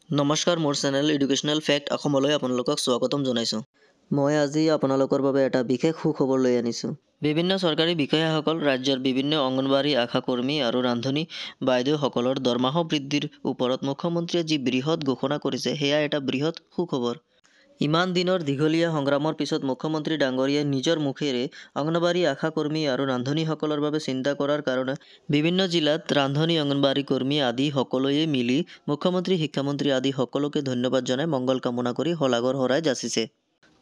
নমস্কাৰ, মোৰ channel educational fact অসমলৈ আপোনালোকক স্বাগতম জনাইছোঁ। মই আজি আপোনালোকৰ বাবে এটা বিশেষ সুখবৰ লৈ আনিছোঁ। বিভিন্ন চৰকাৰী বিষয়াসকল ৰাজ্যৰ বিভিন্ন অংগনবাড়ী আশা কৰ্মী আৰু ৰান্ধনী বাইদেউসকলৰ দৰমহা বৃদ্ধিৰ ওপৰত মুখ্যমন্ত্ৰীয়ে যি বৃহৎ ঘোষণা কৰিছে সেয়া এটা বৃহৎ সুখবৰ। ইমান দিনৰ দীঘলীয়া সংগ্ৰামৰ পিছত মুখ্যমন্ত্ৰী ডাঙৰীয়াই নিজৰ মুখেৰে অংগনবাড়ী আশা কৰ্মী আৰু ৰান্ধনীসকলৰ বাবে চিন্তা কৰাৰ কাৰণে বিভিন্ন জিলাত ৰান্ধনী অংগনবাড়ী কৰ্মী আদি সকলোৱে মিলি মুখ্যমন্ত্ৰী শিক্ষামন্ত্ৰী আদি সকলোকে ধন্যবাদ জনাই মংগল কামনা কৰি শলাগৰ শৰাই যাচিছে।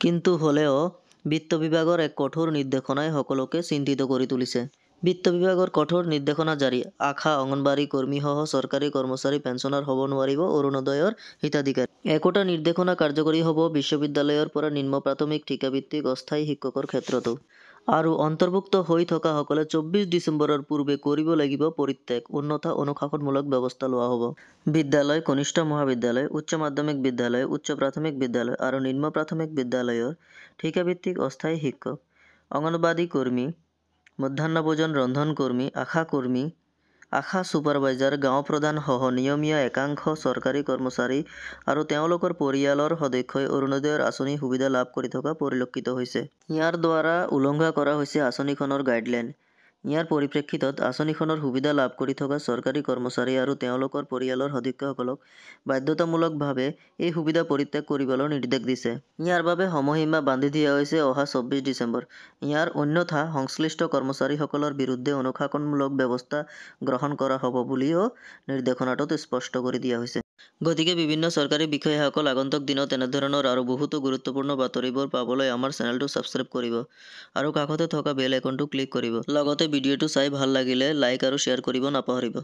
কিন্তু হ'লেও বিত্ত বিভাগৰ এক কঠোৰ নিৰ্দেশনাই সকলোকে চিন্তিত কৰি তুলিছে। বিত্ত বিভাগৰ কঠোৰ নিৰ্দেশনা জাৰি আশা অংগনবাড়ী কৰ্মীসহ চৰকাৰী কৰ্মচাৰী পেঞ্চনাৰ হ'ব নোৱাৰিব অৰুণোদয়ৰ হিতাধিকাৰী। একোটা নিৰ্দেশনা কাৰ্যকৰী হ'ব বিশ্ববিদ্যালয়ৰ পৰা নিম্ন প্ৰাথমিক ঠিকাভিত্তিক অস্থায়ী শিক্ষকৰ ক্ষেত্ৰতো। আৰু অন্তৰ্ভুক্ত হৈ থকাসকলে 24 ডিচেম্বৰৰ পূৰ্বে কৰিব লাগিব পৰিত্যাগ, অন্যথা অনুশাসনমূলক ব্যৱস্থা লোৱা হ'ব। বিদ্যালয়, কনিষ্ঠ মহাবিদ্যালয়, উচ্চ মাধ্যমিক বিদ্যালয়, উচ্চ প্ৰাথমিক বিদ্যালয় আৰু নিম্ন প্ৰাথমিক বিদ্যালয়ৰ ঠিকাভিত্তিক অস্থায়ী শিক্ষক, অংগনবাড়ী কৰ্মী, মধ্যাহ্ন ভোজন ৰন্ধন কৰ্মী, আশা ছুপাৰভাইজাৰ, গাঁও প্ৰধান সহ নিয়মীয়া একাংশ চৰকাৰী কৰ্মচাৰী আৰু তেওঁলোকৰ পৰিয়ালৰ সদস্যই অৰুণোদয়ৰ আঁচনিৰ সুবিধা লাভ কৰি থকা পৰিলক্ষিত হৈছে। ইয়াৰ দ্বাৰা উলংঘা কৰা হৈছে আঁচনিখনৰ গাইডলাইন। ইয়াৰ পৰিপ্ৰেক্ষিতত আঁচনিখনৰ সুবিধা লাভ কৰি থকা চৰকাৰী কৰ্মচাৰী আৰু তেওঁলোকৰ পৰিয়ালৰ সদস্যসকলক বাধ্যতামূলকভাৱে এই সুবিধা পৰিত্যাগ কৰিবলৈ নিৰ্দেশ দিছে। ইয়াৰ বাবে সময়সীমা বান্ধি দিয়া হৈছে অহা 24 ডিচেম্বৰ। ইয়াৰ অন্যথা সংশ্লিষ্ট কৰ্মচাৰীসকলৰ বিৰুদ্ধে অনুশাসনমূলক ব্যৱস্থা গ্ৰহণ কৰা হ'ব বুলিও নিৰ্দেশনাটোত স্পষ্ট কৰি দিয়া হৈছে। গতিকে বিভিন্ন চৰকাৰী বিষয়াসকল আগন্তুক দিনত এনেধৰণৰ আৰু বহুতো গুৰুত্বপূৰ্ণ বাতৰিবোৰ পাবলৈ আমাৰ চেনেলটো ছাবস্ক্ৰাইব কৰিব আৰু কাষতে থকা বেল আইকনটো ক্লিক কৰিব। লগতে ভিডিঅ'টো চাই ভাল লাগিলে লাইক আৰু শ্বেয়াৰ কৰিব নাপাহৰিব।